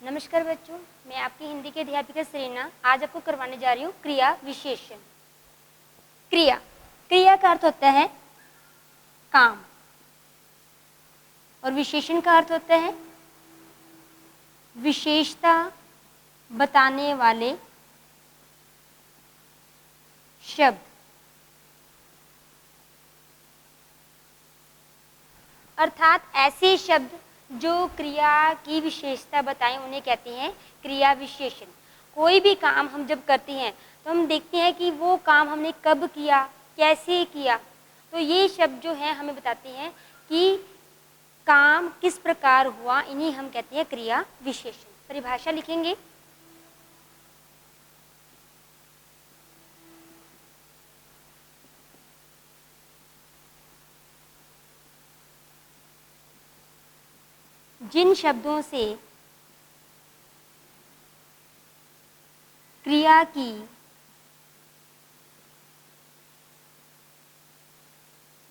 नमस्कार बच्चों, मैं आपकी हिंदी की अध्यापिका सरीना आज आपको करवाने जा रही हूँ क्रिया विशेषण। क्रिया का अर्थ होता है काम और विशेषण का अर्थ होता है विशेषता बताने वाले शब्द। अर्थात ऐसे शब्द जो क्रिया की विशेषता बताएं उन्हें कहते हैं क्रिया विशेषण। कोई भी काम हम जब करते हैं तो हम देखते हैं कि वो काम हमने कब किया, कैसे किया, तो ये शब्द जो है हमें बताते हैं कि काम किस प्रकार हुआ, इन्हीं हम कहते हैं क्रिया विशेषण। परिभाषा लिखेंगे। जिन शब्दों से क्रिया की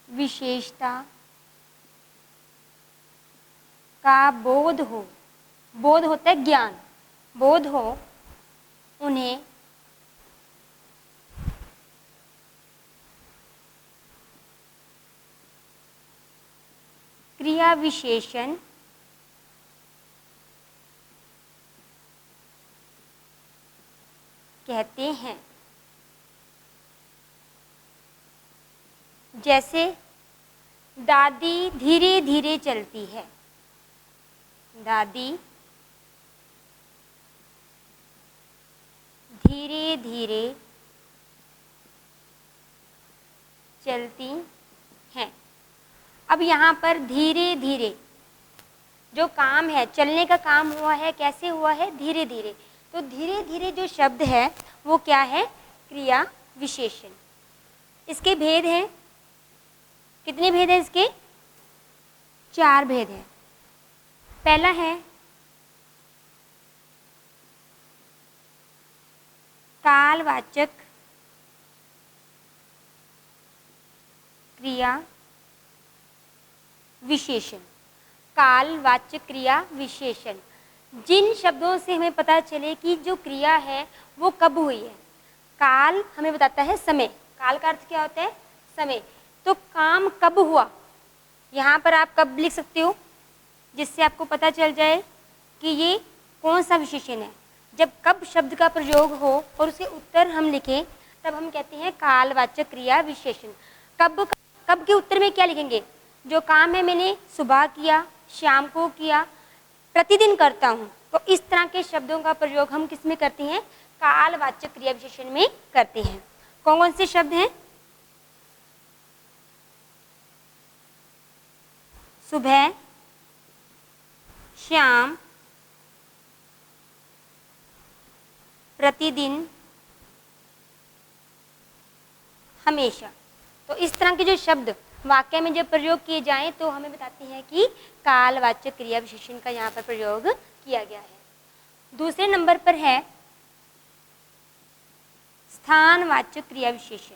विशेषता का बोध हो, बोध होता है ज्ञान, बोध हो, उन्हें क्रिया विशेषण कहते हैं। जैसे दादी धीरे धीरे चलती है, दादी धीरे धीरे चलती हैं। अब यहाँ पर धीरे धीरे जो काम है, चलने का काम हुआ है, कैसे हुआ है? धीरे धीरे। तो धीरे धीरे जो शब्द है वो क्या है? क्रिया विशेषण। इसके भेद हैं, कितने भेद हैं इसके? 4 भेद हैं। पहला है कालवाचक क्रिया विशेषण। कालवाचक क्रिया विशेषण, जिन शब्दों से हमें पता चले कि जो क्रिया है वो कब हुई है। काल हमें बताता है समय, काल का अर्थ क्या होता है? समय। तो काम कब हुआ, यहाँ पर आप कब लिख सकते हो जिससे आपको पता चल जाए कि ये कौन सा विशेषण है। जब कब शब्द का प्रयोग हो और उसे उत्तर हम लिखें तब हम कहते हैं कालवाचक क्रिया विशेषण। कब के उत्तर में क्या लिखेंगे? जो काम है मैंने सुबह किया, शाम को किया, प्रतिदिन करता हूँ, तो इस तरह के शब्दों का प्रयोग हम किस में करते हैं? कालवाचक क्रिया विशेषण में करते हैं। कौन कौन से शब्द हैं? सुबह, शाम, प्रतिदिन, हमेशा। तो इस तरह के जो शब्द वाक्य में जब प्रयोग किए जाएं तो हमें बताते हैं कि कालवाचक क्रिया विशेषण का यहाँ पर प्रयोग किया गया है। दूसरे नंबर पर है स्थानवाचक क्रिया विशेषण।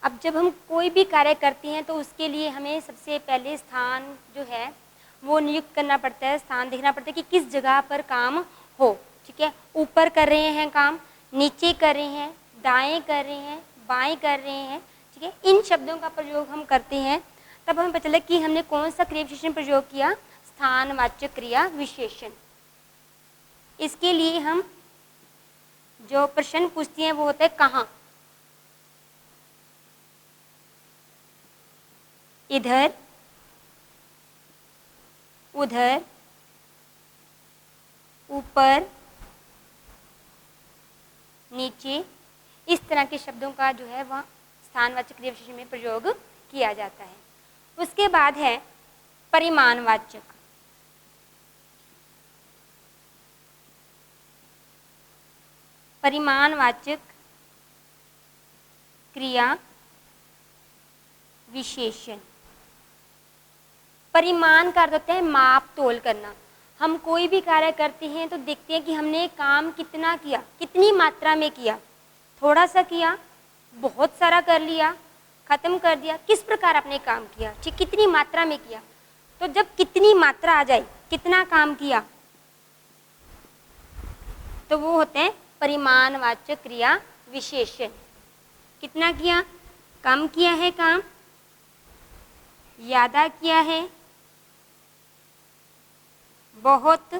अब जब हम कोई भी कार्य करते हैं तो उसके लिए हमें सबसे पहले स्थान जो है वो नियुक्त करना पड़ता है, स्थान देखना पड़ता है कि किस जगह पर काम हो। ठीक है, ऊपर कर रहे हैं काम, नीचे कर रहे हैं, दाएं कर रहे हैं, बाएं कर रहे हैं। ठीक है, इन शब्दों का प्रयोग हम करते हैं तब हमें पता चला कि हमने कौन सा क्रिया विशेषण प्रयोग किया? स्थानवाचक क्रिया विशेषण। इसके लिए हम जो प्रश्न पूछते हैं वो होता है कहाँ। इधर, उधर, ऊपर, नीचे, इस तरह के शब्दों का जो है वह स्थानवाचक क्रिया विशेषण में प्रयोग किया जाता है। उसके बाद है परिमाणवाचक। परिमाणवाचक क्रिया विशेषण। परिमाण का अर्थ होता है माप तोल करना। हम कोई भी कार्य करते हैं तो देखते हैं कि हमने काम कितना किया, कितनी मात्रा में किया। थोड़ा सा किया, बहुत सारा कर लिया, खत्म कर दिया, किस प्रकार आपने काम किया, ठीक, कितनी मात्रा में किया। तो जब कितनी मात्रा आ जाए, कितना काम किया, तो वो होते हैं परिमाणवाचक क्रिया विशेषण। कितना किया, कम किया है काम, ज्यादा किया है, बहुत,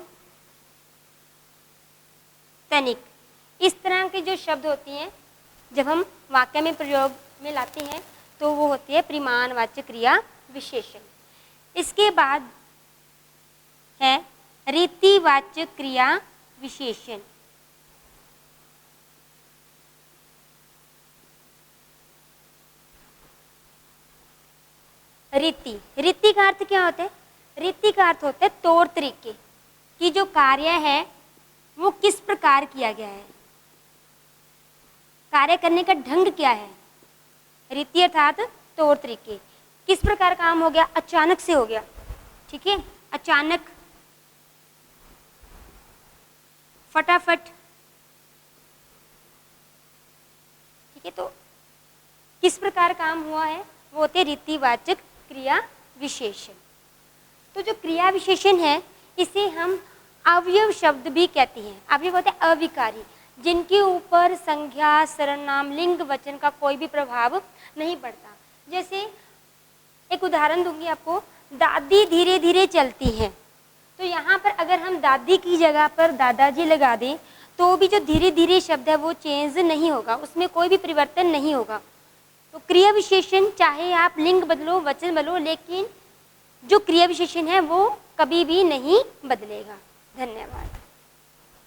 तनिक। इस तरह के जो शब्द होती हैं जब हम वाक्य में प्रयोग में लाते हैं तो वो होती है परिमाणवाचक क्रिया विशेषण। इसके बाद है रीतिवाचक क्रिया विशेषण। रीति का अर्थ क्या होता है? रीति का अर्थ होता है तौर तरीके कि जो कार्य है वो किस प्रकार किया गया है, कार्य करने का ढंग क्या है। रीति अर्थात तौर तरीके, किस प्रकार काम हो गया, अचानक से हो गया, ठीक है, अचानक, फटाफट, ठीक है। तो किस प्रकार काम हुआ है वो होते रीतिवाचक क्रिया विशेषण। तो जो क्रिया विशेषण है इसे हम अवयव शब्द भी कहते हैं। अवयव होते हैं अविकारी, जिनके ऊपर संज्ञा, सर्वनाम, लिंग, वचन का कोई भी प्रभाव नहीं पड़ता। जैसे एक उदाहरण दूंगी आपको, दादी धीरे धीरे चलती हैं, तो यहाँ पर अगर हम दादी की जगह पर दादाजी लगा दें तो भी जो धीरे धीरे शब्द है वो चेंज नहीं होगा, उसमें कोई भी परिवर्तन नहीं होगा। तो क्रिया विशेषण चाहे आप लिंग बदलो, वचन बदलो, लेकिन जो क्रिया विशेषण है वो कभी भी नहीं बदलेगा। धन्यवाद।